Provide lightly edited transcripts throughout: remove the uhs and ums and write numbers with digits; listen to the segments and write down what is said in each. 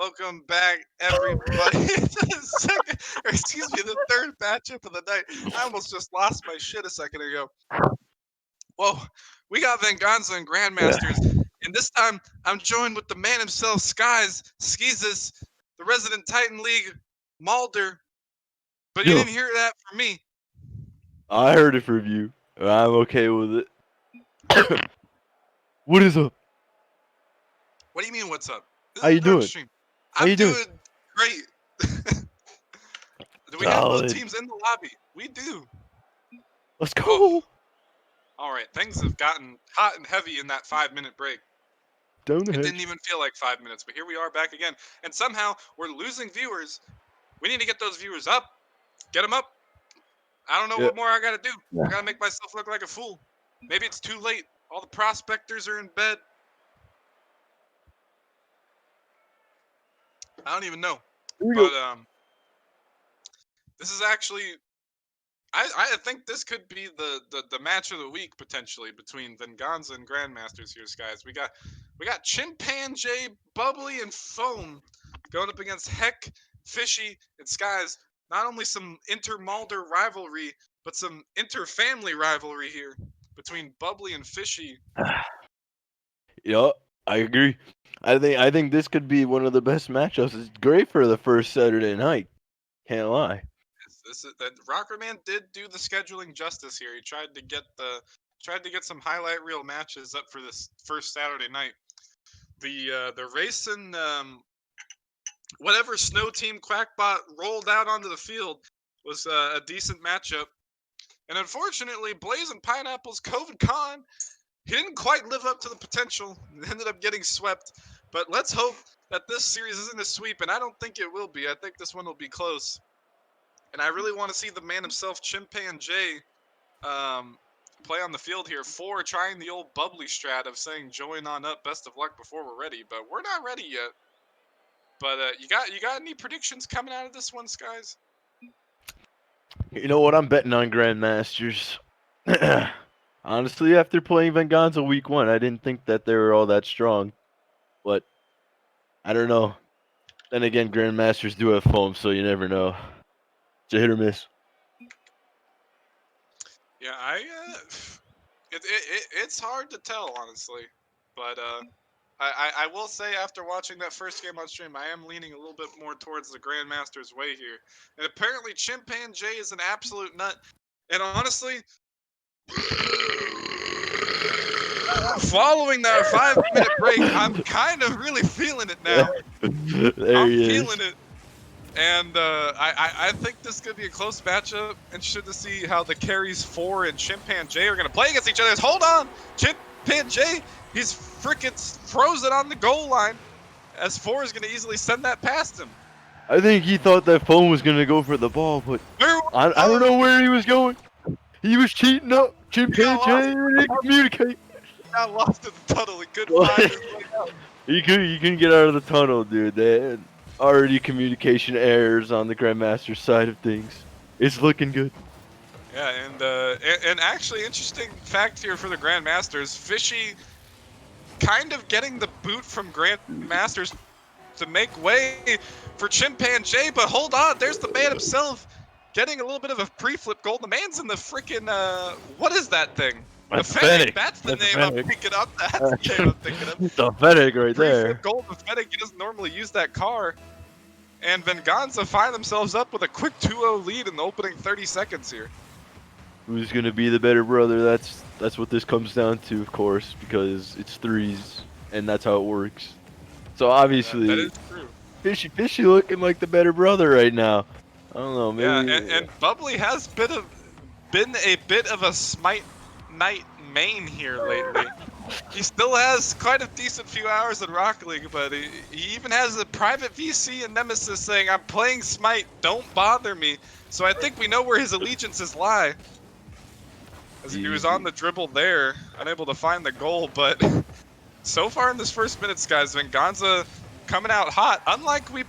Welcome back, everybody. To the second, or excuse me, the third matchup of the night. I almost just lost my shit a second ago. Whoa, we got Venganza and Grandmasters, and this time I'm joined with the man himself, Skies, Skeezus, the resident Titan League, Mulder. But you Yo, didn't hear that from me. I heard it from you. I'm okay with it. What is up? What do you mean, what's up? This How is you a Dark doing? stream. How I'm you doing? doing great. Do we have both Solid. teams in the lobby? We do. Let's Oh, go. all right. Things have gotten hot and heavy in that 5-minute break. Down the It didn't hedge. even feel like 5 minutes, but here we are back again. And somehow we're losing viewers. We need to get those viewers up. Get them up. I don't know Yeah. what more I got to do. I Yeah. got to make myself look like a fool. Maybe it's too late. All the prospectors are in bed. I don't even know. Here we But go. this is actually I think this could be the match of the week potentially between Venganza and Grandmasters here, guys. We got Chimpanzee, Bubbly, and Foam going up against Heck, Fishy, and Skies. Not only some inter-Mulder rivalry, but some inter-family rivalry here between Bubbly and Fishy. Yeah, I agree. I think this could be one of the best matchups. It's great for the first Saturday night. Can't lie. That Rockerman did do the scheduling justice here. He tried to get some highlight reel matches up for this first Saturday night. The racing whatever snow team Quackbot rolled out onto the field was a decent matchup. And unfortunately, Blazing Pineapple's COVID Con, he didn't quite live up to the potential. He ended up getting swept. But let's hope that this series isn't a sweep, and I don't think it will be. I think this one will be close. And I really want to see the man himself, Chimpanzee, play on the field here for trying the old bubbly strat of saying join on up, best of luck before we're ready. But we're not ready yet. But you got any predictions coming out of this one, Skies? You know what? I'm betting on Grandmasters. Honestly, after playing Venganza week 1, I didn't think that they were all that strong. But I don't know. Then again, Grandmasters do have foam, so you never know. It's a hit or miss. Yeah, it's hard to tell honestly, but I will say after watching that first game on stream, I am leaning a little bit more towards the Grandmaster's way here. And apparently, Chimpanzee is an absolute nut. And honestly, following that 5-minute break, I'm kind of really feeling it now. There I'm he feeling is. it. And I think this could be a close matchup. Interested to see how the carries 4 and Chimpanzee are going to play against each other. Hold on! Chimpanzee, he's freaking frozen on the goal line. As 4 is going to easily send that past him. I think he thought that phone was gonna go for the ball, but I don't know where he was going. He was cheating up. He got Chimpanzee lost. didn't communicate. He got lost in the tunnel. He couldn't find his way out. He couldn't get out of the tunnel, dude. They had already communication errors on the Grandmaster side of things. It's looking good. Yeah, and actually interesting fact here for the Grandmasters, Fishy kind of getting the boot from Grandmasters to make way for Chimpanzee, but hold on, there's the man himself getting a little bit of a pre-flip goal. The man's in the freaking, what is that thing? The That's Fennec, Fennec. that's the That's name I'm Fennec. picking up. That's the name I'm thinking of. The Fennec right Pre-flip there. goal to Fennec, he doesn't normally use that car. And Venganza find themselves up with a quick 2-0 lead in the opening 30 seconds here. Who's gonna be the better brother? That's what this comes down to, of course, because it's threes, and that's how it works. So That obviously, is true. Fishy looking like the better brother right now. I don't know, Yeah, maybe. and Bubbly has been a bit of a Smite Knight main here lately. He still has quite a decent few hours in Rocket League, but he even has a private VC in Nemesis saying, I'm playing Smite, don't bother me. So I think we know where his allegiances lie. As he was on the dribble there, unable to find the goal, but so far in this first minutes, guys, Venganza coming out hot, unlike we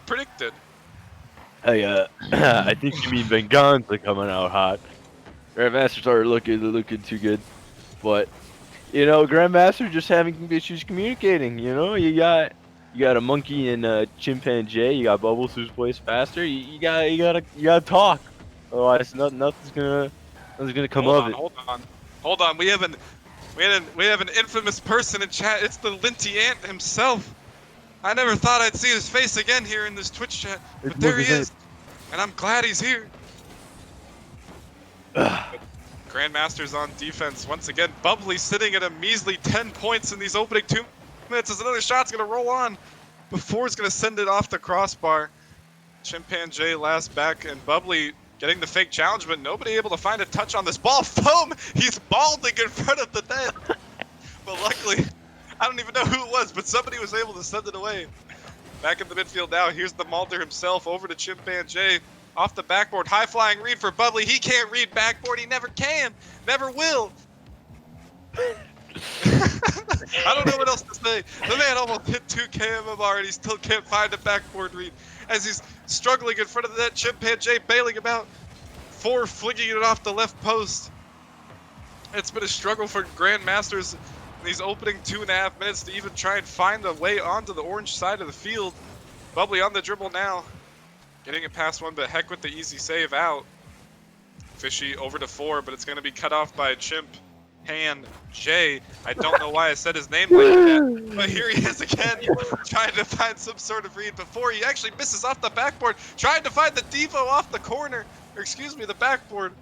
predicted. Hey, I think you mean Venganza coming out hot. Grandmasters are looking too good, but you know, Grandmaster just having issues communicating. You know, you got You got a monkey and chimpanzee. You got Bubbles who's plays faster. You gotta talk. Otherwise, nothing's gonna come of it. Hold on. We have an infamous person in chat. It's the Linty Ant himself. I never thought I'd see his face again here in this Twitch chat, It but there he wasn't it. is, and I'm glad he's here. Grandmasters on defense once again. Bubbly sitting at a measly 10 points in these opening 2 minutes as another shot's gonna roll on before it's gonna send it off the crossbar. Chimpanzee last back and Bubbly getting the fake challenge, but nobody able to find a touch on this ball. Foam! He's balding in front of the net. But luckily, I don't even know who it was, but somebody was able to send it away. Back in the midfield now, here's the Mulder himself over to Chimpanzee. Off the backboard, high flying read for Bubbly. He can't read backboard, he never can, never will. I don't know what else to say. The man almost hit 2K MMR and he still can't find a backboard read as he's struggling in front of the net. Chimpanzee bailing him out. Four flinging it off the left post. It's been a struggle for Grandmasters in these opening 2.5 minutes to even try and find a way onto the orange side of the field. Bubbly on the dribble now. Getting it past one, but heck with the easy save out. Fishy over to 4, but it's going to be cut off by Chimp. Hand J. I don't know why I said his name like that, but here he is again, trying to find some sort of read before he actually misses off the backboard, trying to find the Devo off the corner, or excuse me, the backboard.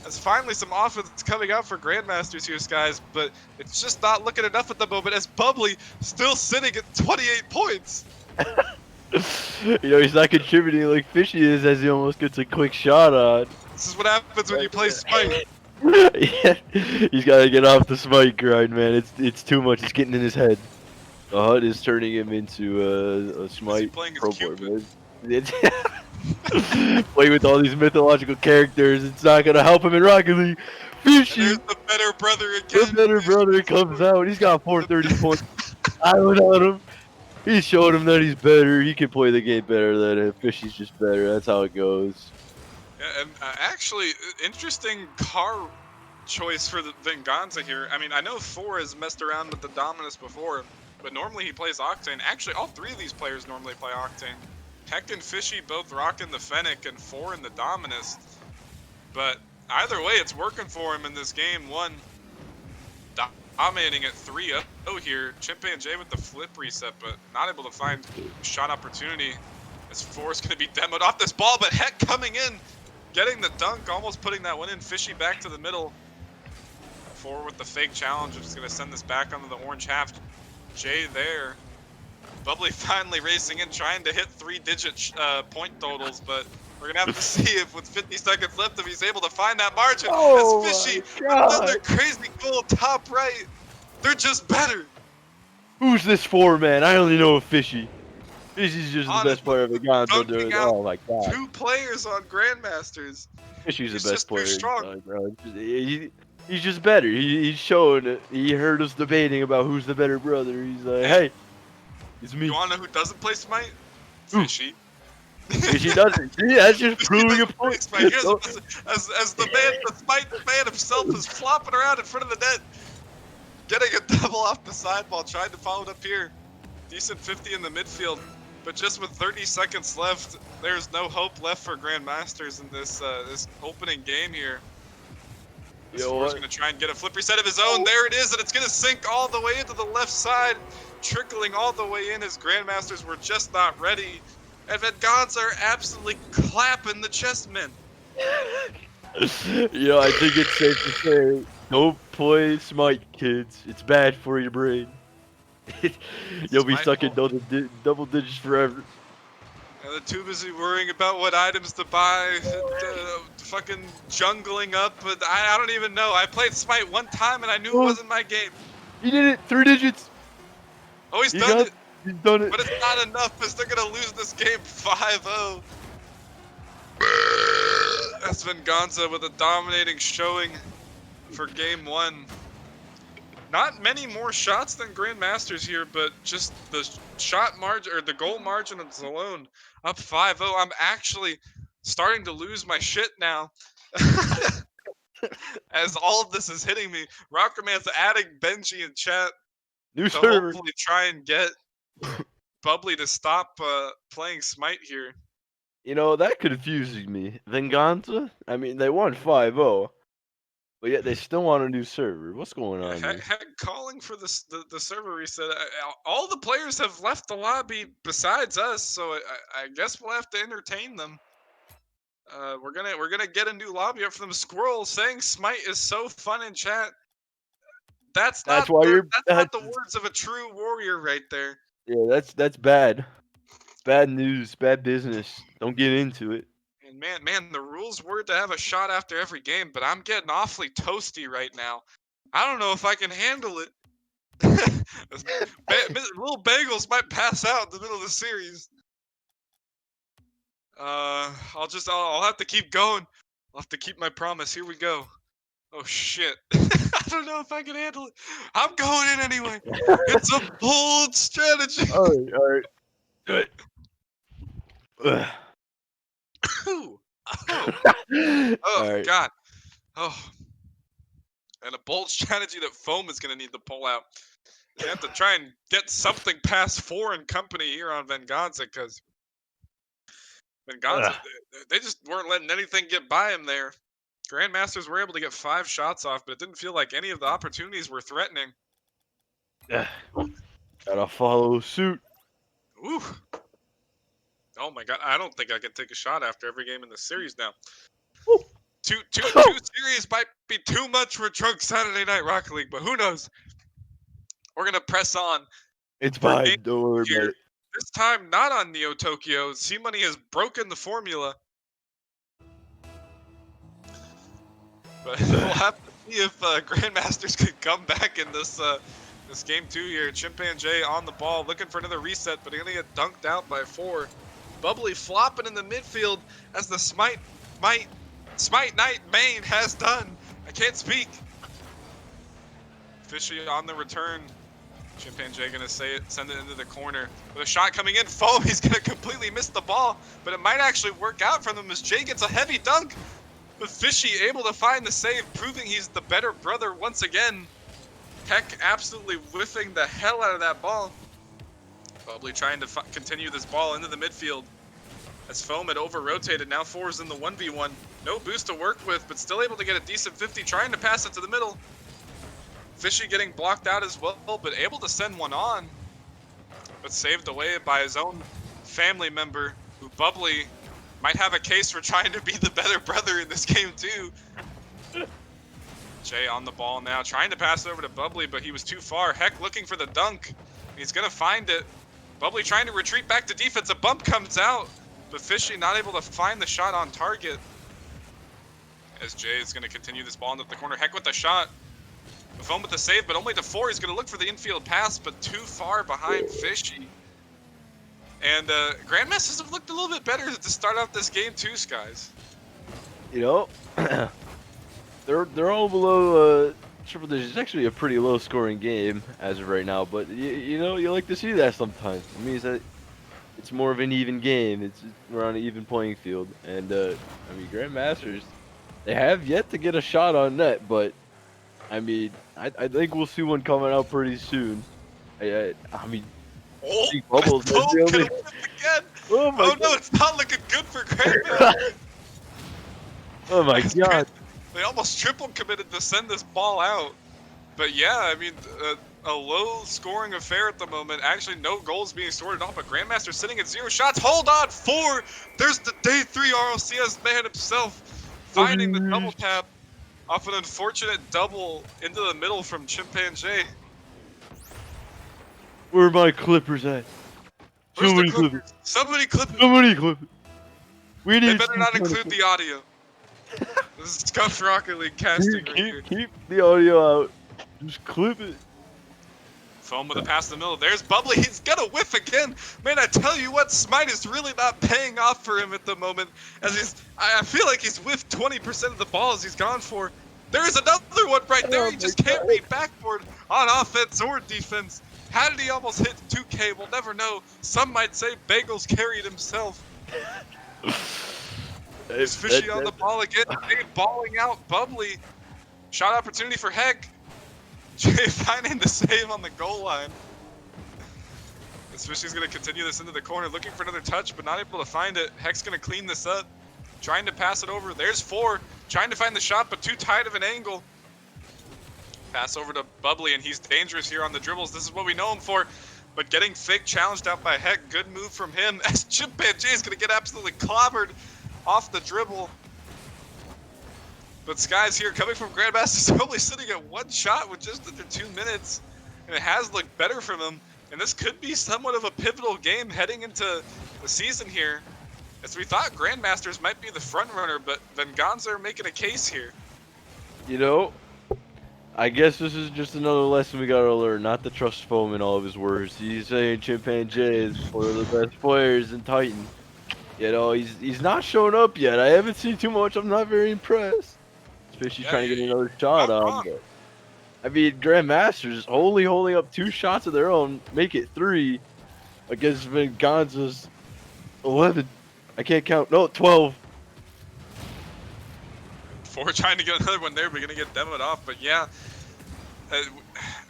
There's finally some offense coming out for Grandmasters here, guys, but it's just not looking enough at the moment as Bubbly still sitting at 28 points. He's not contributing like Fishy is as he almost gets a quick shot on. This is what happens when you play Smite. Yeah, he's got to get off the Smite grind, man. It's too much. It's getting in his head. The HUD is turning him into a Smite pro player, man. Play with all these mythological characters. It's not gonna help him in Rocket League. Fishy. There's the better brother again. The better brother comes out. He's got 430 points. I don't know him. He showed him that he's better. He can play the game better than him. Fishy's just better. That's how it goes. Yeah, and actually, interesting car choice for the Venganza here. I mean, I know 4 has messed around with the Dominus before, but normally he plays Octane. Actually, all 3 of these players normally play Octane. Heck and Fishy both rocking the Fennec and 4 in the Dominus. But either way, it's working for him in this game. 1 dominating at 3-0 here. Chimpanzee with the flip reset, but not able to find shot opportunity. As 4 is going to be demoed off this ball, but Heck coming in, getting the dunk, almost putting that one in. Fishy back to the middle. 4 with the fake challenge, which is going to send this back onto the orange half. Jay there. Bubbly finally racing in, trying to hit 3-digit point totals, but we're going to have to see if with 50 seconds left if he's able to find that margin. Oh as Fishy, another crazy goal top right. They're just better. Who's this for, man? I only know a Fishy. Fishy's just the best player of Venganza, dude. Oh my god. 2 players on Grandmasters. Fishy's He's the best just too player. strong. Bro. He's just better. He's showing it. He heard us debating about who's the better brother. He's like, hey, it's me. You wanna know who doesn't play Smite? Who? Fishy. Fishy doesn't. See, that's just proving a point. As the man, the Smite man himself is flopping around in front of the net. Getting a double off the sideball, trying to follow it up here. Decent 50 in the midfield. But just with 30 seconds left, there's no hope left for Grandmasters in this this opening game here. This Four's going to try and get a flip reset of his own. There it is, and it's going to sink all the way into the left side, trickling all the way in as Grandmasters were just not ready. And Venganza are absolutely clapping the chessmen. I think it's safe to say, don't play Smite, kids. It's bad for your brain. You'll be stuck in double digits forever. They're too busy worrying about what items to buy, fucking jungling up, but I don't even know. I played Smite one time and I knew it wasn't my game. He did it, 3 digits. Oh, he's done it. He's done it. But it's not enough because they're going to lose this game 5-0. That's Venganza with a dominating showing for game 1. Not many more shots than Grandmasters here, but just the shot margin, or the goal margin alone, up 5-0. I'm actually starting to lose my shit now. As all of this is hitting me. Rockerman's adding Benji in chat New to server. hopefully try and get Bubbly to stop playing Smite here. You know, that confuses me. Venganza? I mean, they won 5-0, but yet they still want a new server. What's going Yeah, on here? heck, calling for the server reset. All the players have left the lobby besides us, so I guess we'll have to entertain them. We're gonna get a new lobby up for them. Squirrel saying Smite is so fun in chat. That's That's not why the you're that's not the words of a true warrior right there. yeah, that's bad. Bad news, bad business. Don't get into it. And man, the rules were to have a shot after every game, but I'm getting awfully toasty right now. I don't know if I can handle it. Little bagels might pass out in the middle of the series. I'll have to keep going. I'll have to keep my promise. Here we go. Oh shit. I don't know if I can handle it. I'm going in anyway. It's a bold strategy. All right. Good. Ugh. Oh, oh, All oh right. god. Oh. And a bold strategy that Foam is gonna need to pull out. They have to try and get something past 4 and company here on Venganza, because Venganza, Ugh. they just weren't letting anything get by him there. Grandmasters were able to get 5 shots off, but it didn't feel like any of the opportunities were threatening. Ugh. Gotta follow suit. Ooh. Oh my god, I don't think I can take a shot after every game in the series now. Woo. Two series might be too much for Drunk Saturday Night Rocket League, but who knows? We're gonna press on It's for game fine. Don't worry about here. it. This time not on Neo Tokyo. C-Money has broken the formula. But we'll have to see if Grandmasters can come back in this game 2 here. Chimpanzee on the ball, looking for another reset, but he's gonna get dunked out by 4. Bubbly flopping in the midfield as the Smite Knight main has done. I can't speak. Fishy on the return. Chimpanzee gonna send it into the corner. With a shot coming in, Foam, he's gonna completely miss the ball, but it might actually work out for them as Jay gets a heavy dunk. But Fishy able to find the save, proving he's the better brother once again. Heck absolutely whiffing the hell out of that ball. Bubbly trying to continue this ball into the midfield. As Foam had over-rotated, now 4 is in the 1v1. No boost to work with, but still able to get a decent 50, trying to pass it to the middle. Fishy getting blocked out as well, but able to send one on. But saved away by his own family member, who Bubbly might have a case for trying to be the better brother in this game too. Jay on the ball now, trying to pass it over to Bubbly, but he was too far. Heck looking for the dunk. He's gonna find it. Bubbly trying to retreat back to defense. A bump comes out, but Fishy not able to find the shot on target. As Jay is gonna continue this ball into the corner. Heck with the shot. Foam with the save, but only to 4. He's gonna look for the infield pass, but too far behind Fishy. And Grandmasters have looked a little bit better to start off this game too, Skies. You know, they're all below triple digits. It's actually a pretty low scoring game as of right now, but you know, you like to see that sometimes. It means that it's more of an even game. We're on an even playing field, and I mean, Grandmasters, they have yet to get a shot on net, but I mean, I think we'll see one coming out pretty soon. I mean, Oh, Bubbles is Foam the gonna only. whip again. Oh my Oh no, god! it's not looking good for Grandmasters. Oh my god! They almost triple committed to send this ball out. But yeah, I mean, a low scoring affair at the moment. Actually, no goals being sorted off, but Grandmaster sitting at 0 shots. Hold on, 4. There's the day 3 RLCS man himself, finding the double tap off an unfortunate double into the middle from Chimpanzee. Where are my clippers at? Where's the Somebody clip it. clippers? Somebody clip it. Somebody clip it. We They need. better not include the audio. This is Scuffed Rocket League casting right here. Keep the audio out. Just clip it. Foam with a pass in the middle. There's Bubbly. He's gonna whiff again. Man, I tell you what, Smite is really not paying off for him at the moment. As I feel like he's whiffed 20% of the balls he's gone for. There is another one right there. He just can't beat backboard on offense or defense. How did he almost hit 2K? We'll never know. Some might say Bagels carried himself. There's Fishy on the ball again. Jay balling out Bubbly. Shot opportunity for Heck. Jay finding the save on the goal line. Swishy's going to continue this into the corner, looking for another touch, but not able to find it. Heck's going to clean this up, trying to pass it over. There's 4, trying to find the shot, but too tight of an angle. Pass over to Bubbly, and he's dangerous here on the dribbles. This is what we know him for. But getting fake challenged out by Heck, good move from him. As Chimpanzee is going to get absolutely clobbered off the dribble. But Sky's here coming from Grandmasters, only sitting at 1 shot with just under 2 minutes. And it has looked better from him. And this could be somewhat of a pivotal game heading into the season here. As we thought Grandmasters might be the front runner, but Venganza are making a case here. You know, I guess this is just another lesson we gotta learn, not to trust Foam in all of his words. He's saying Chimpanzee is one of the best players in Titan. You know, he's not showing up yet. I haven't seen too much. I'm not very impressed. Especially trying to get another shot on. But, I mean, Grandmasters only holding up 2 shots of their own, make it 3 against Venganza's 11. I can't count. No, 12. 4 trying to get another one there, but gonna get demoed off. But yeah,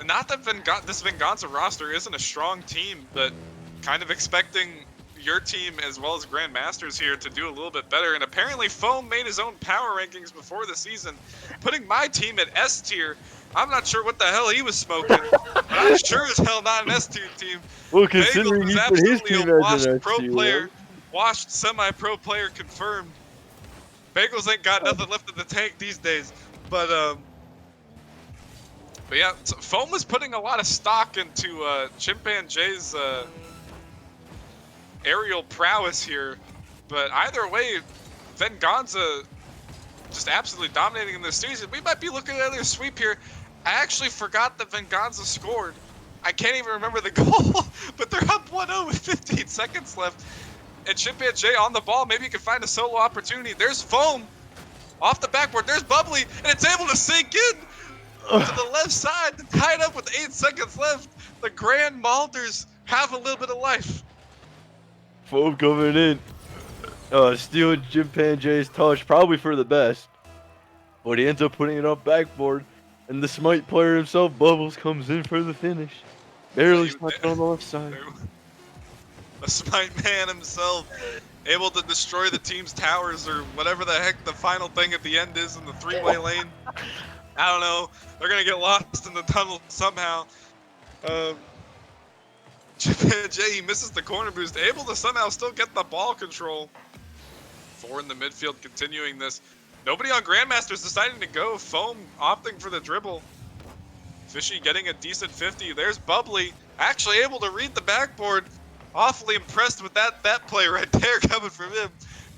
not that this Venganza roster isn't a strong team, but kind of expecting your team as well as Grandmasters here to do a little bit better. And apparently Foam made his own power rankings before the season, putting my team at S tier. I'm not sure what the hell he was smoking, but I'm sure as hell not an S tier team. Well, considering he's absolutely a washed pro player, washed semi-pro player confirmed. Bagels ain't got nothing left in the tank these days, but yeah, so Foam was putting a lot of stock into Chimpanzee's aerial prowess here, but either way, Venganza just absolutely dominating in this season. We might be looking at another sweep here. I actually forgot that Venganza scored. I can't even remember the goal, but they're up 1-0 with 15 seconds left. And Chimpanzee on the ball, maybe you can find a solo opportunity. There's Foam off the backboard. There's Bubbly, and it's able to sink in to the left side to tie it up with 8 seconds left. The Grandmasters have a little bit of life. Foam coming in. Stealing Chimpanzee's touch, probably for the best. But he ends up putting it off backboard. And the Smite player himself, Bubbles, comes in for the finish. Barely smacked on the left side. A Smite man himself, able to destroy the team's towers or whatever the heck the final thing at the end is in the 3-way lane. I don't know. They're going to get lost in the tunnel somehow. Chimpanzee, he misses the corner boost, able to somehow still get the ball control. 4 in the midfield, continuing this. Nobody on Grandmasters deciding to go. Foam opting for the dribble. Fishy getting a decent 50. There's Bubbly, actually able to read the backboard. Awfully impressed with that play right there coming from him.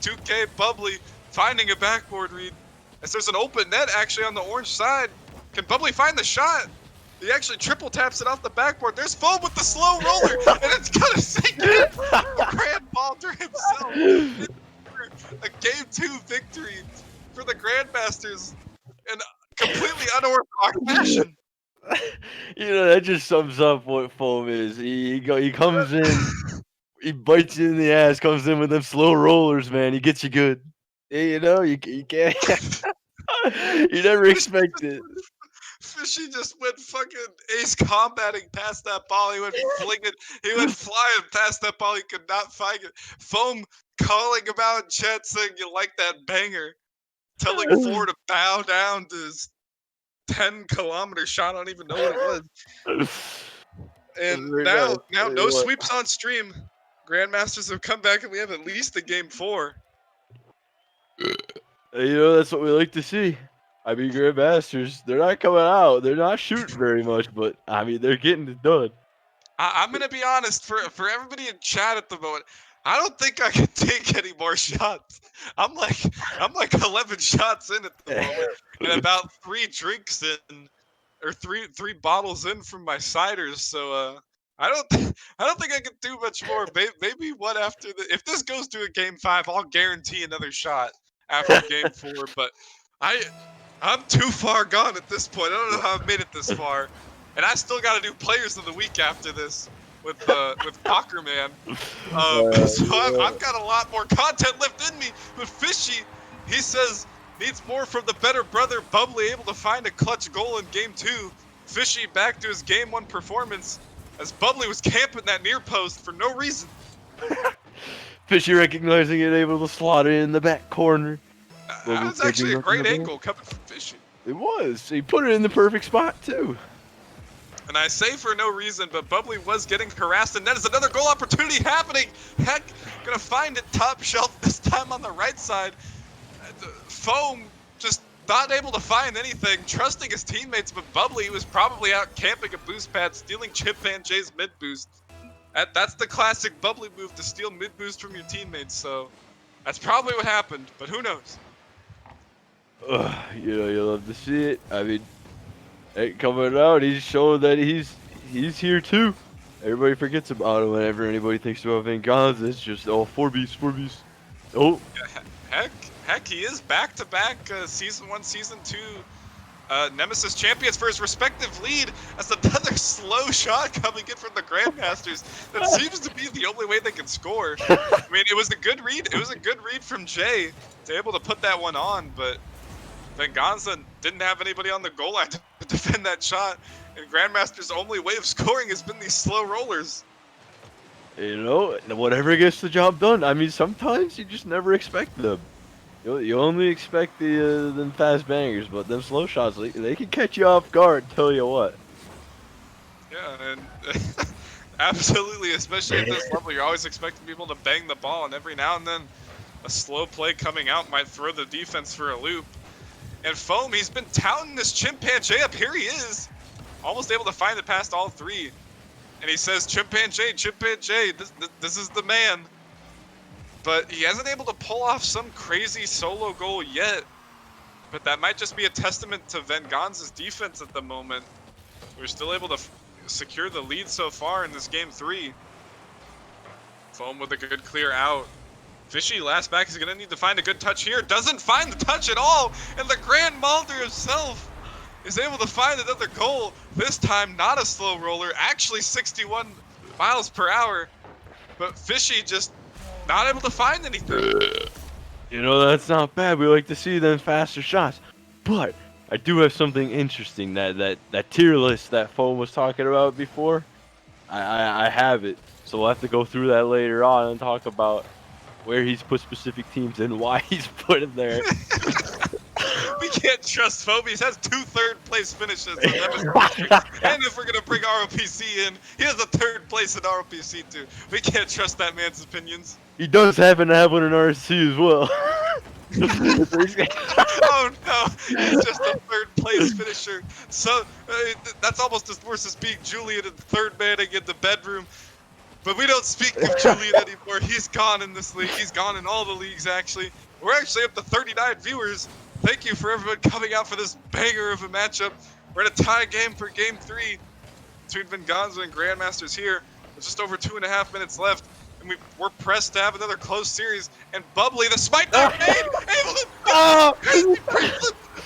2K Bubbly finding a backboard read. As there's an open net actually on the orange side. Can Bubbly find the shot? He actually triple taps it off the backboard. There's Foam with the slow roller, and it's gonna sink in. Grandmalter himself. A Game 2 victory for the Grandmasters in completely unorthodox fashion. You know, that just sums up what Foam is. He comes in, he bites you in the ass, comes in with them slow rollers, man. He gets you good. You know, you can't. You never expect it. Fishy just went fucking ace combating past that ball. He went flinging, he went flying past that ball. He could not find it. Foam calling him out in chat saying you like that banger. Telling 4 to bow down to his 10-kilometer shot. I don't even know what it was. And now no sweeps on stream. Grandmasters have come back and we have at least a Game 4. You know, that's what we like to see. I mean, Grandmasters, they're not coming out. They're not shooting very much, but I mean, they're getting it done. I'm gonna be honest, for everybody in chat at the moment, I don't think I can take any more shots. I'm like 11 shots in at the moment, and about 3 drinks in, or three bottles in from my ciders. So I don't think I can do much more. Maybe one after if this goes to a Game 5, I'll guarantee another shot after Game 4. But I'm too far gone at this point. I don't know how I've made it this far, and I still got to do Players of the Week after this with Pocker Man. So I've got a lot more content left in me. But Fishy, he says, needs more from the better brother. Bubbly able to find a clutch goal in Game 2. Fishy back to his Game 1 performance. as Bubbly was camping that near post for no reason. Fishy recognizing it, able to slot it in the back corner. That was actually a great angle coming from Fishy. It was. He put it in the perfect spot too. And I say for no reason, but Bubbly was getting harassed, and that is another goal opportunity happening. Heck, gonna find it top shelf this time on the right side. Foam just not able to find anything, trusting his teammates, but Bubbly was probably out camping a boost pad, stealing Chimpanzee's mid boost. That's the classic Bubbly move, to steal mid boost from your teammates, so that's probably what happened, but who knows? You know, you love to see it. I mean, coming out, he's showing that he's here too. Everybody forgets about him whenever anybody thinks about Venganza. It's just, oh, 4Bs, 4Bs. Oh. Heck, he is back-to-back Season 1, Season 2 Nemesis champions for his respective lead. That's another slow shot coming in from the Grandmasters. That seems to be the only way they can score. I mean, it was a good read. It was a good read from Jay to be able to put that one on, but Venganza didn't have anybody on the goal line to defend that shot, and Grandmaster's only way of scoring has been these slow rollers. You know, whatever gets the job done. I mean, sometimes you just never expect them. You only expect them fast bangers, but them slow shots, they can catch you off guard, tell you what. Yeah, and absolutely, especially at this level, you're always expecting people to bang the ball, and every now and then a slow play coming out might throw the defense for a loop. And Foam, he's been touting this Chimpanzee up. Here he is, almost able to find it past all three. And he says, Chimpanzee, this is the man. But he hasn't able to pull off some crazy solo goal yet. But that might just be a testament to Venganza's defense at the moment. We're still able to secure the lead so far in this game 3. Foam with a good clear out. Fishy last back is going to need to find a good touch here. Doesn't find the touch at all. And the Grandmaster himself is able to find another goal. This time not a slow roller, actually 61 miles per hour. But Fishy just not able to find anything. You know, that's not bad. We like to see them faster shots. But I do have something interesting, that tier list that Foam was talking about before. I have it. So we'll have to go through that later on and talk about where he's put specific teams and why he's put them there. We can't trust Foam. He has 2 third-place finishes. And if we're going to bring ROPC in, he has a 3rd place in ROPC too. We can't trust that man's opinions. He does happen to have one in RSC as well. Oh no, he's just a 3rd place finisher. So that's almost as worse as being Julian and 3rd manning in the bedroom. But we don't speak of Julian anymore. He's gone in this league. He's gone in all the leagues, actually. We're actually up to 39 viewers. Thank you for everyone coming out for this banger of a matchup. We're at a tie game for game 3 between Venganza and Grandmasters here. With just over 2.5 minutes left. And we're pressed to have another close series. And Bubbly, the smite that made, able to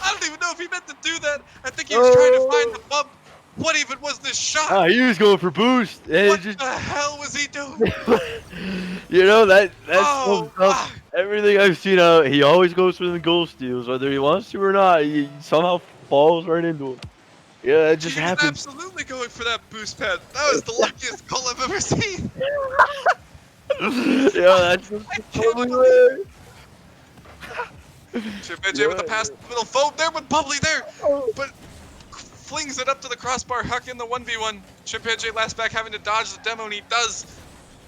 I don't even know if he meant to do that. I think he was trying to find the bump. What even was this shot? He was going for boost. What the hell was he doing? You know, that's everything I've seen out. He always goes for the goal steals, whether he wants to or not. He somehow falls right into it. Yeah, it just happens. Absolutely going for that boost pad. That was the luckiest goal I've ever seen. Yeah, that's totally weird. Chimpanzee with the pass in the middle. Foam there with Bubbly there. But flings it up to the crossbar. Huck in the 1v1. Chimpanzee last back having to dodge the demo, and he does.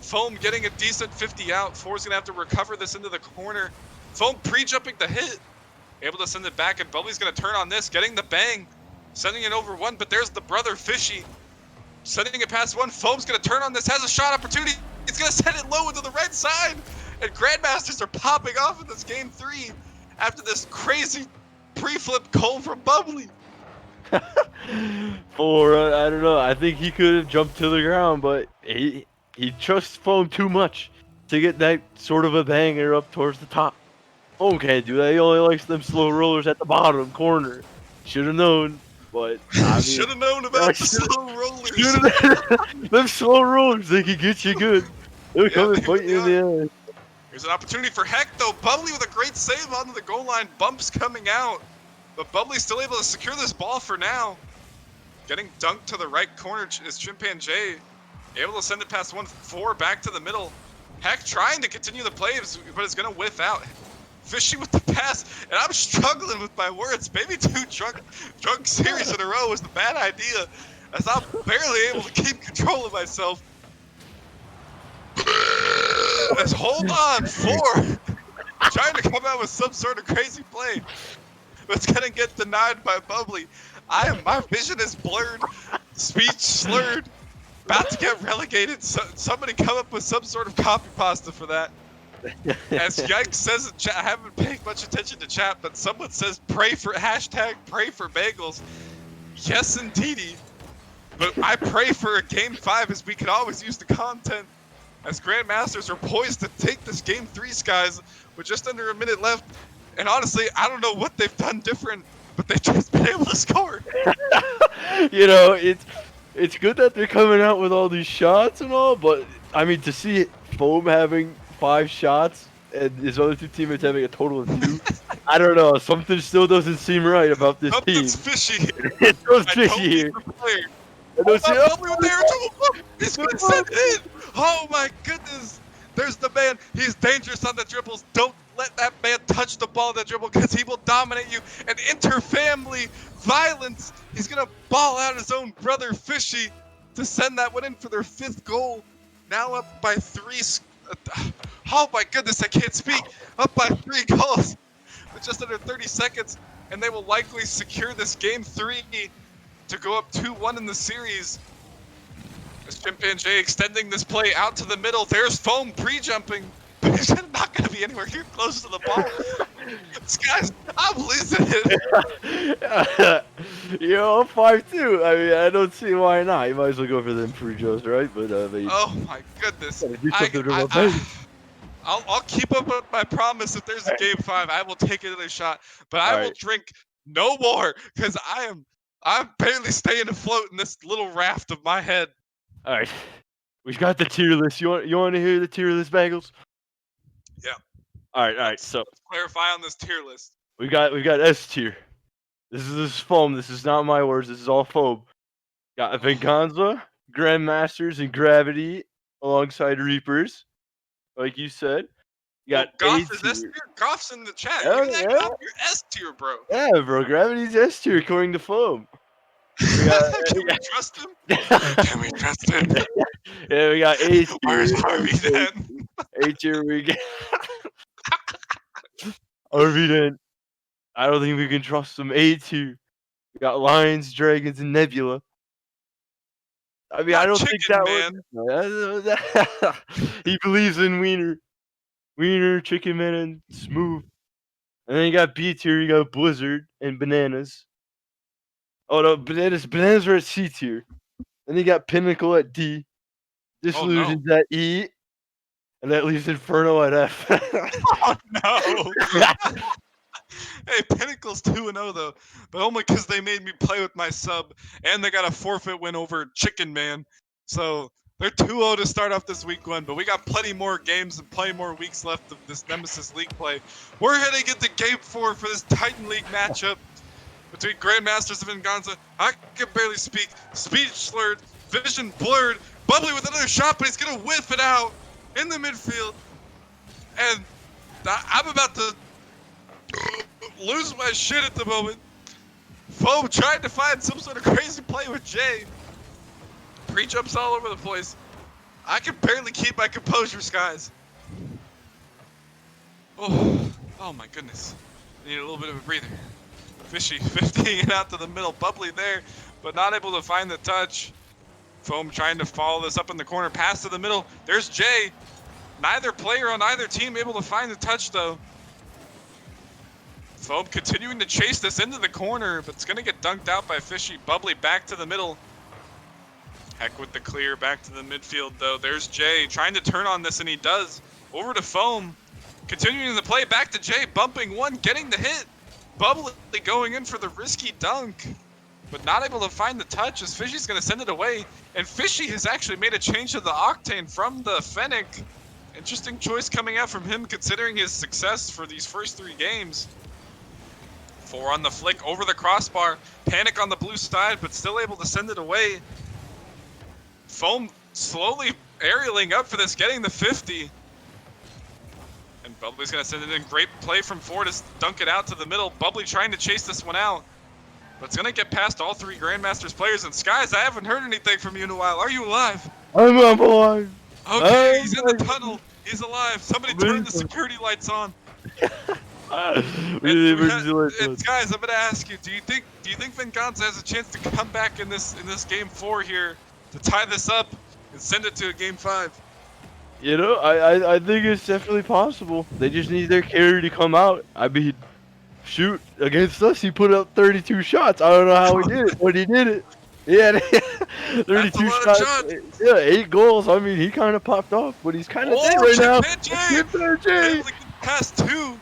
Foam getting a decent 50 out. Four's going to have to recover this into the corner. Foam pre-jumping the hit. Able to send it back, and Bubbly's going to turn on this. Getting the bang. Sending it over 1, but there's the brother Fishy. Sending it past 1. Foam's going to turn on this. Has a shot opportunity. He's going to send it low into the right side. And Grandmasters are popping off in this game 3 after this crazy pre-flip goal from Bubbly. I don't know. I think he could have jumped to the ground, but he trusts Foam too much to get that sort of a banger up towards the top. Foam can't do that. He only likes them slow rollers at the bottom corner. Should have known, but I mean, should have known about the slow rollers. Them slow rollers, they can get you good. They'll come and fight you in the ass. Here's an opportunity for Heck, though. Bubbly with a great save onto the goal line. Bumps coming out. But Bubbly's still able to secure this ball for now. Getting dunked to the right corner is Chimpanzee. Able to send it past 1-4 back to the middle. Heck trying to continue the play, but it's going to whiff out. Fishy with the pass, and I'm struggling with my words. Maybe 2 drunk series in a row was the bad idea, as I'm barely able to keep control of myself. Let's hold on, 4. Trying to come out with some sort of crazy play. But it's gonna get denied by Bubbly. My vision is blurred, speech slurred, about to get relegated. So, somebody come up with some sort of copy pasta for that. As Yikes says in chat, I haven't paid much attention to chat, but someone says pray for bagels. Yes, indeedy. But I pray for a game 5 as we can always use the content. As Grandmasters are poised to take this game 3, skies, with just under a minute left. And honestly, I don't know what they've done different, but they've just been able to score. You know, it's good that they're coming out with all these shots and all, but I mean, to see Foam having 5 shots and his other 2 teammates having a total of 2, I don't know. Something still doesn't seem right about this Something's team. fishy. It's so fishy here. Bubbly with there too. He's gonna send it in. Oh my goodness. There's the man. He's dangerous on the dribbles. Don't let that man touch the ball on the dribble because he will dominate you. And inter-family violence. He's gonna ball out his own brother Fishy to send that one in for their 5th goal. Now up by 3. Oh my goodness, I can't speak. Up by 3 goals with just under 30 seconds. And they will likely secure this game 3 to go up 2-1 in the series. As Chimpanzee extending this play out to the middle. There's Foam pre-jumping, but he's not going to be anywhere near close to the ball. Guys, I'm losing it. You know, 5-2. I mean, I don't see why not. You might as well go for them pre-jumps, right? But oh my goodness. I'll keep up with my promise. If there's a game 5, I will take another shot. But I will drink no more because I'm barely staying afloat in this little raft of my head. All right, we've got the tier list. You want to hear the tier list, Bagels? Yeah. All right. So let's clarify on this tier list. We got S tier. This is Foam. This is not my words. This is all Foam. Got Venganza, Grandmasters, and Gravity alongside Reapers, like you said. You got Goff is S tier. Goff's in the chat. Yeah, you hear that, Goff? You're S tier, bro. Yeah, bro. Gravity's S tier according to Foam. Can we trust him? Can we trust him? Yeah, we got A tier. Where's Harvey then? A tier we get. Harvey then. I don't think we can trust him. A tier. We got Lions, Dragons, and Nebula. I mean, I don't think that was. He believes in Wiener, Chicken Man, and Smooth. And then you got B tier. You got Blizzard and Bananas. Oh no, Bananas are at C tier. Then you got Pinnacle at D. Disillusions at E. And that leaves Inferno at F. Oh no! Hey, Pinnacle's 2-0 though, but only because they made me play with my sub, and they got a forfeit win over Chicken Man. So they're 2-0 to start off this week 1, but we got plenty more games and plenty more weeks left of this Nemesis League play. We're heading into Game 4 for this Titan League matchup between Grandmasters and Venganza. I can barely speak. Speech slurred, vision blurred. Bubbly with another shot, but he's gonna whiff it out in the midfield. And I'm about to lose my shit at the moment. Foam trying to find some sort of crazy play with Jay. Pre-jumps all over the place. I can barely keep my composure, skies. Oh my goodness. I need a little bit of a breather. Fishy 15 it out to the middle. Bubbly there, but not able to find the touch. Foam trying to follow this up in the corner. Pass to the middle. There's Jay. Neither player on either team able to find the touch though. Foam continuing to chase this into the corner, but it's going to get dunked out by Fishy. Bubbly back to the middle. Heck with the clear back to the midfield though. There's Jay trying to turn on this, and he does. Over to Foam. Continuing the play back to Jay. Bumping one, getting the hit. Bubbly going in for the risky dunk, but not able to find the touch as Fishy's going to send it away. And Fishy has actually made a change to the Octane from the Fennec. Interesting choice coming out from him considering his success for these first 3 games. 4 on the flick over the crossbar. Panic on the blue side, but still able to send it away. Foam slowly aerialing up for this, getting the 50. And Bubbly's going to send it in. Great play from Ford to dunk it out to the middle. Bubbly trying to chase this one out. But it's going to get past all three Grandmasters players. And Skies, I haven't heard anything from you in a while. Are you alive? I'm alive. Okay, he's in the tunnel. He's alive. Somebody I'm turn the security lights on. We need emergency lights on. And guys, I'm gonna ask you: Do you think Venganza has a chance to come back in this game 4 here to tie this up and send it to a game 5? You know, I think it's definitely possible. They just need their carry to come out. I mean, shoot, against us, he put up 32 shots. I don't know how he did it, but he did it. Yeah, 32 shots. Yeah, 8 goals. I mean, he kind of popped off, but he's kind of dead right now. Able to get past 2. I'm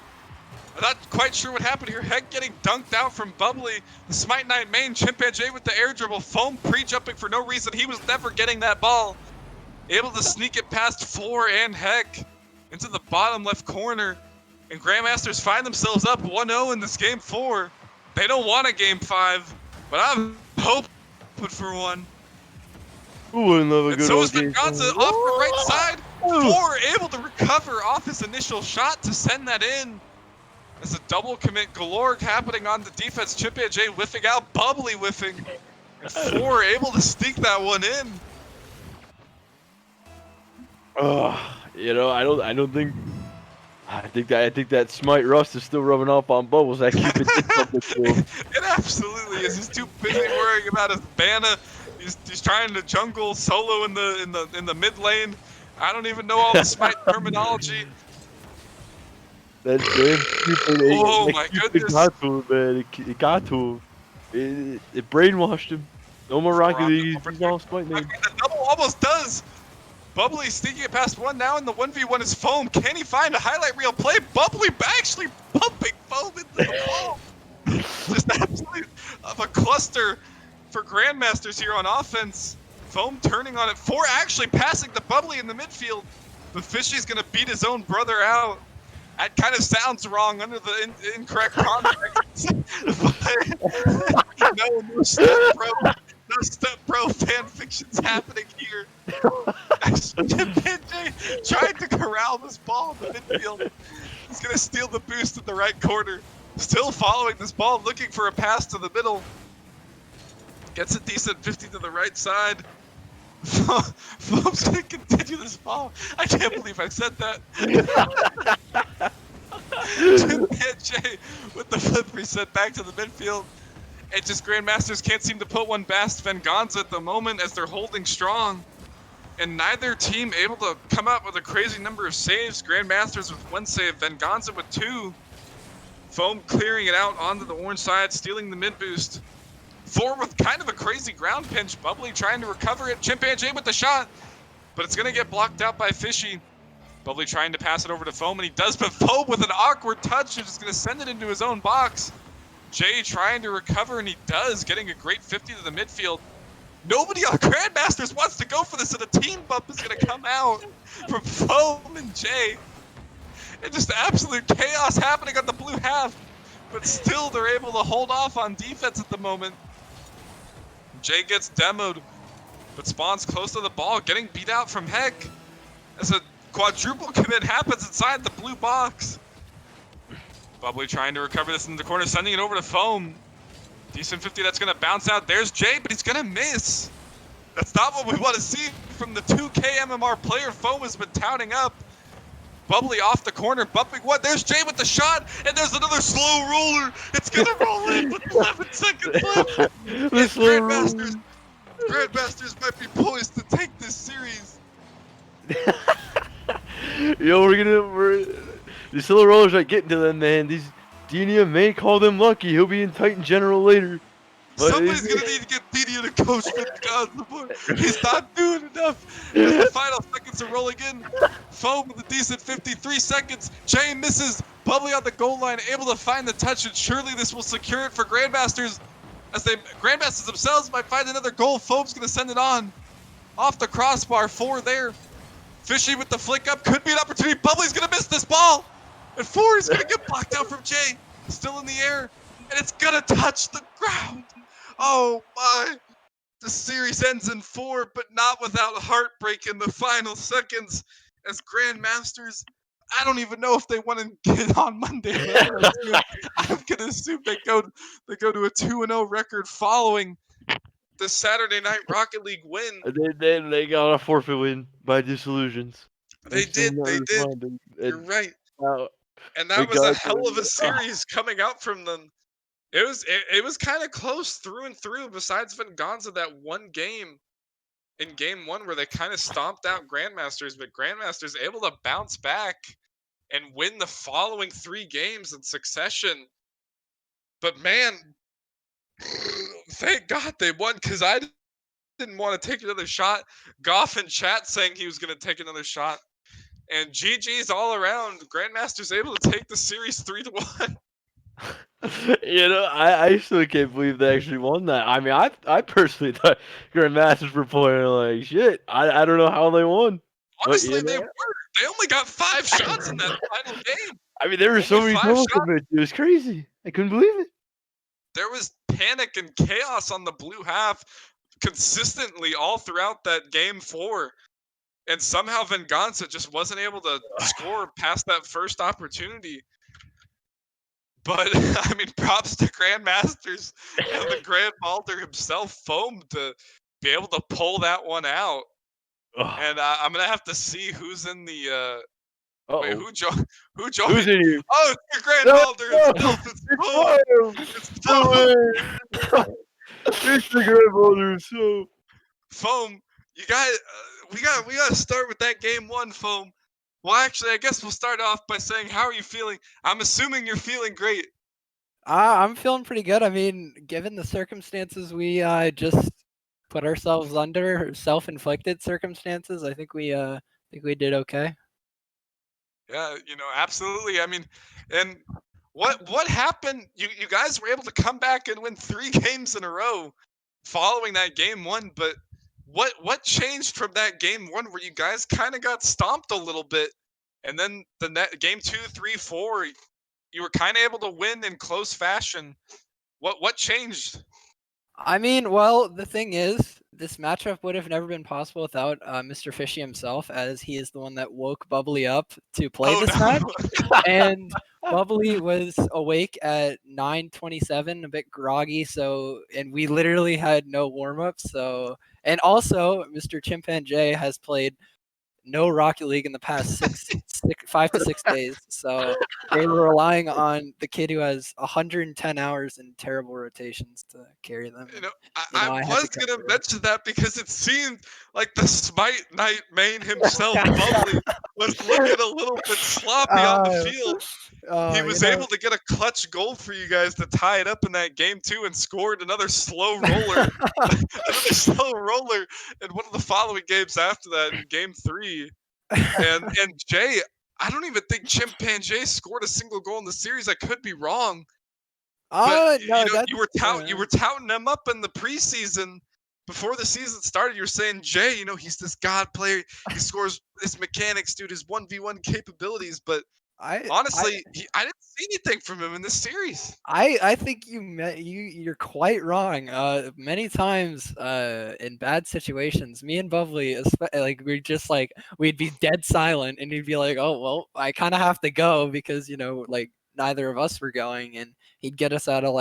not quite sure what happened here. Heck getting dunked out from Bubbly. The Smite Knight main, Chimpanzee with the air dribble. Foam pre-jumping for no reason. He was never getting that ball. Able to sneak it past 4 and Heck into the bottom left corner. And Grandmasters find themselves up 1-0 in this game 4. They don't want a game 5, but I'm hoping for one. Who wouldn't love a good So old is Venganza off the right side. 4 able to recover off his initial shot to send that in. There's a double commit galore happening on the defense. Chimpanzee whiffing out, Bubbly whiffing. And 4 able to sneak that one in. You know, I think that Smite Rust is still rubbing off on Bubbles. That Cupid did something to him. It absolutely is. He's too busy worrying about his banner. He's trying to jungle solo in the mid lane. I don't even know all the Smite terminology. That damn Cupid. Oh my goodness! Got to him, man. It got to him. It brainwashed him. No more Rocket League. He's all Smite name. I mean, the double almost does. Bubbly sneaking it past 1 now, and the 1v1 is Foam. Can he find a highlight reel play? Bubbly actually pumping Foam into the ball. Just absolutely of a cluster for Grandmasters here on offense. Foam turning on it. 4 actually passing the Bubbly in the midfield. But Fishy's going to beat his own brother out. That kind of sounds wrong under the incorrect context. No step, bro. No step, bro. Fan fiction's happening here. Chimpanzee trying to corral this ball in the midfield. He's going to steal the boost in the right corner. Still following this ball, looking for a pass to the middle. Gets a decent 50 to the right side. Foam's going to continue this ball. I can't believe I said that. Chimpanzee with the flip reset back to the midfield. It just Grandmasters can't seem to put one past Venganza at the moment as they're holding strong. And neither team able to come up with a crazy number of saves. Grandmasters with 1 save, Venganza with 2. Foam clearing it out onto the orange side, stealing the mid boost. 4 with kind of a crazy ground pinch. Bubbly trying to recover it. Chimpanzee with the shot, but it's going to get blocked out by Fishy. Bubbly trying to pass it over to Foam, and he does, but Foam with an awkward touch is just going to send it into his own box. Jay trying to recover, and he does, getting a great 50 to the midfield. Nobody on Grandmasters wants to go for this, and a team bump is going to come out from Foam and Jay. And just absolute chaos happening on the blue half, but still they're able to hold off on defense at the moment. Jay gets demoed, but spawns close to the ball, getting beat out from Heck as a quadruple commit happens inside the blue box. Bubbly trying to recover this in the corner, sending it over to Foam. Decent 50, that's going to bounce out. There's Jay, but he's going to miss. That's not what we want to see from the 2K MMR player Foam has been touting up. Bubbly off the corner, bumping what? There's Jay with the shot, and there's another slow roller. It's going to roll in with 11 seconds left. Grandmasters might be poised to take this series. Yo, the slow rollers are getting to them, man. These Denia may call them lucky. He'll be in Titan General later. But somebody's going to need to get Denia to coach Venganza. He's not doing enough. As the final seconds are rolling in. Foam with a decent 53 seconds. Jay misses. Bubbly on the goal line, able to find the touch, and surely this will secure it for Grandmasters. As Grandmasters themselves might find another goal. Foam's going to send it on. Off the crossbar, 4 there. Fishy with the flick up, could be an opportunity. Bubbly's going to miss this ball. And 4 is going to get blocked out from Jay. Still in the air. And it's going to touch the ground. Oh my. The series ends in 4, but not without heartbreak in the final seconds as Grandmasters. I don't even know if they won again on Monday, but I'm gonna assume they go to a 2-0 record following the Saturday Night Rocket League win. They got a forfeit win by disillusions. They They're still did, not they did. responding. You're right. Now, And that was a Venganza, hell of a series coming out from them. It was kind of close through and through. Besides Venganza, that one game in game one where they kind of stomped out Grandmasters, but Grandmasters able to bounce back and win the following 3 games in succession. But man, thank God they won because I didn't want to take another shot. Goff in chat saying he was going to take another shot. And GG's all around. Grandmasters able to take the series 3-1. I still can't believe they actually won that. I mean, I personally thought Grandmasters were playing like shit. I don't know how they won, but Honestly, they were. They only got 5 shots in that final game. I mean, there were so Only many 5 goals shots. committed. It was crazy. I couldn't believe it. There was panic and chaos on the blue half consistently all throughout that game 4. And somehow Venganza just wasn't able to score past that first opportunity. But I mean, props to Grandmasters and the Grand Balder himself, Foam, to be able to pull that one out. And I'm gonna have to see who's in the. Wait, Uh-oh. who joined? Who's in here? Oh, it's the Grand No, Balder no, himself. It's Foam. Foam. It's No Foam. way. It's the grandmother. So Foam, you got we got to start with that game 1, Foam. Well, actually, I guess we'll start off by saying, how are you feeling? I'm assuming you're feeling great. I'm feeling pretty good. I mean, given the circumstances we just put ourselves under, self-inflicted circumstances, I think we did okay. Yeah, absolutely. I mean, and what happened? You guys were able to come back and win 3 games in a row following that game 1, but what changed from that game 1 where you guys kind of got stomped a little bit, and then game 2, 3, 4, you were kind of able to win in close fashion. What changed? I mean, well, the thing is, this matchup would have never been possible without Mr. Fishy himself, as he is the one that woke Bubbly up to play Oh this no. match. And Bubbly was awake at 9:27, a bit groggy, and we literally had no warm-up. And also, Mr. Chimpanzee has played no Rocket League in the past 5 to 6 days. So they were relying on the kid who has 110 hours and terrible rotations to carry them. I I had was to come gonna through. mention that because it seemed like the Smite Knight main himself, Bubbly, was looking a little bit sloppy on the field. He was able to get a clutch goal for you guys to tie it up in that game 2 and scored another slow roller, another slow roller in one of the following games after that in game 3. And Jay, I don't even think Chimpanzee scored a single goal in the series. I could be wrong. But No, that's you were touting him up in the preseason before the season started. You were saying, Jay, he's this god player. He scores his mechanics, dude, his 1v1 capabilities. But honestly, I didn't see anything from him in this series. I think you're quite wrong. Many times in bad situations, me and Bubbly, like we'd be dead silent, and he'd be like, "Oh well, I kind of have to go because like neither of us were going," and he'd get us out of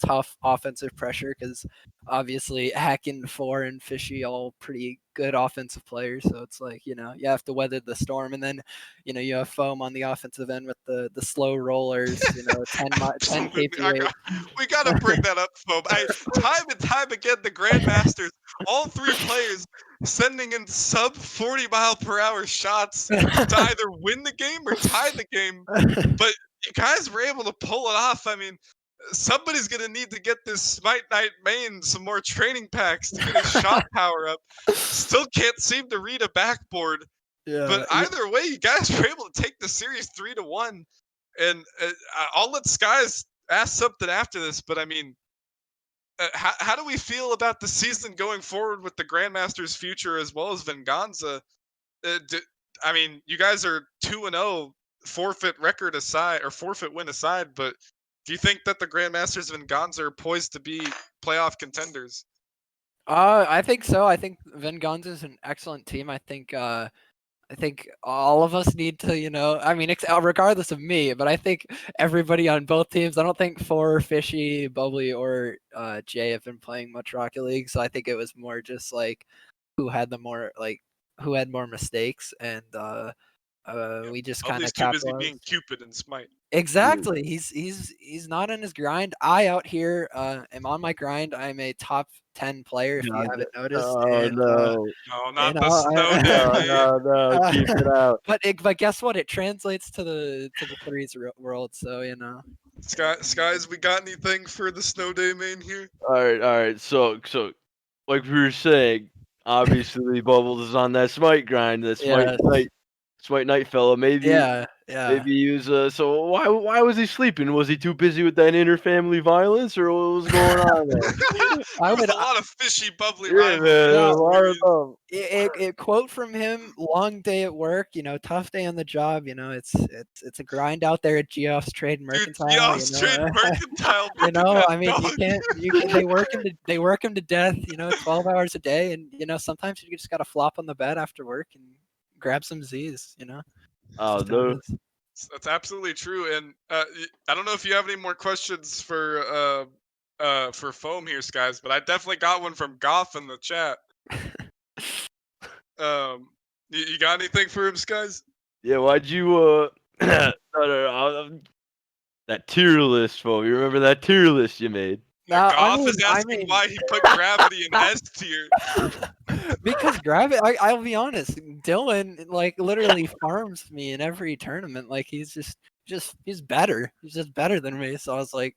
tough offensive pressure because obviously Hack and Four and Fishy all pretty good offensive players, so it's like you have to weather the storm, and then you have Foam on the offensive end with the slow rollers, 10 KPA. We got to bring that up, Foam. Time and time again, the Grandmasters, all 3 players sending in sub 40-mile-per-hour shots to either win the game or tie the game. But you guys were able to pull it off. I mean, somebody's going to need to get this Smite Knight main some more training packs to get his shot power up. Still can't seem to read a backboard. Yeah, but either way, you guys were able to take the series 3-1. And I'll let Skies ask something after this, but I mean, how do we feel about the season going forward with the Grandmasters' future as well as Venganza? I mean, you guys are 2-0, forfeit record aside or forfeit win aside, but do you think that the Grandmasters of Venganza are poised to be playoff contenders? I think so. I think Venganza is an excellent team. I think all of us need to, I mean, regardless of me, but I think everybody on both teams. I don't think Fishy, Bubbly, or Jay have been playing much Rocket League, so I think it was more just like who had more mistakes, and Yeah. we just kind Bubbly's of too busy capitalized. being Cupid and Smite. Exactly. He's not on his grind. I out here am on my grind. I'm a top 10 player if you haven't noticed. Oh And no! No, you not the know, snow day, No, man. no! Keep it out. but guess what? It translates to the threes world. So Skies, we got anything for the snow day main here? All right. So, like we were saying, obviously Bubbles is on that Smite grind, that Yes. Smite Night fella. Maybe Yeah. he was. So why was he sleeping? Was he too busy with that inter-family violence, or what was going on there? I There was would. a lot of fishy, bubbly Yeah, rivalry. man. Yeah. A lot of them. A quote from him: "Long day at work, tough day on the job. It's a grind out there at Geoff's Trade and Dude, Mercantile. Geoff's Trade Mercantile beating I that mean, dog. they work him to death. 12 hours a day, and sometimes you just gotta flop on the bed after work and grab some Z's. It's Oh, just how it no. is. That's absolutely true. And I don't know if you have any more questions for Foam here, Skies, but I definitely got one from Goff in the chat. You got anything for him, Skies? Yeah, why'd you no, that tier list, Fo? You remember that tier list you made? Now, Goff is asking why he put Gravity in S tier. because Gravity, I'll be honest, Dylan literally farms me in every tournament. Like he's he's better. He's just better than me. So I was like,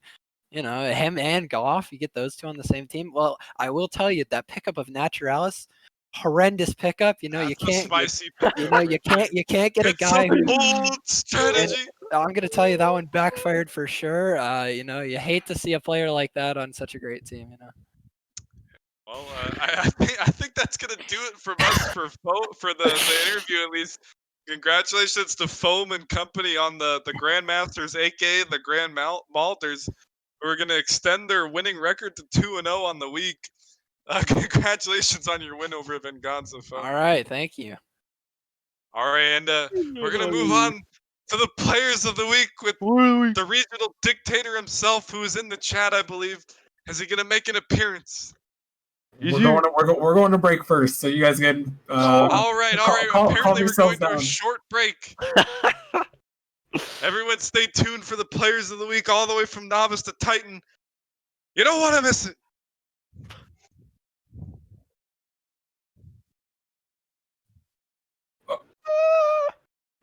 him and Goff, you get those two on the same team. Well, I will tell you that pickup of Naturalis, horrendous pickup. You That's a can't, spicy you can't get a It's guy some who. bold strategy. I'm gonna tell you that one backfired for sure. You hate to see a player like that on such a great team. Well, I think that's gonna do it from us for the interview at least. Congratulations to Foam and Company on the Grandmasters, aka the Grand Malters, who are gonna extend their winning record to 2-0 on the week. Congratulations on your win over Venganza, Foam. All right, thank you. All right, and we're gonna move on to the players of the week with the regional dictator himself, who is in the chat, I believe. Is he gonna make an appearance? We're going to break first, so you guys can. All right. Apparently, we're going to a short break. Everyone, stay tuned for the players of the week, all the way from novice to Titan. You don't want to miss it.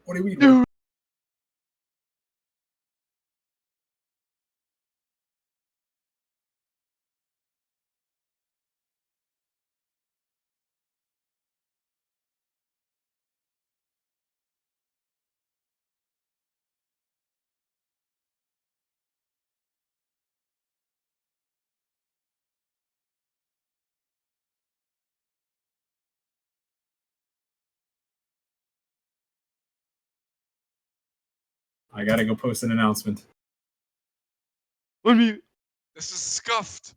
What do we do? I gotta go post an announcement. This is scuffed.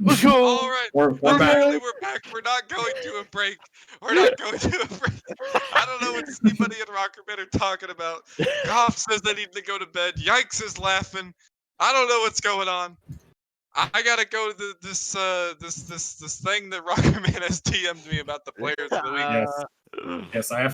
Let's go. All right. Apparently, we're back. We're not going to a break. We're not going to a break. I don't know what anybody in Rockerman are talking about. Goff says they need to go to bed. Yikes is laughing. I don't know what's going on. I gotta go to this thing that Rockerman has TM'd me about the players of the week. Yes, I have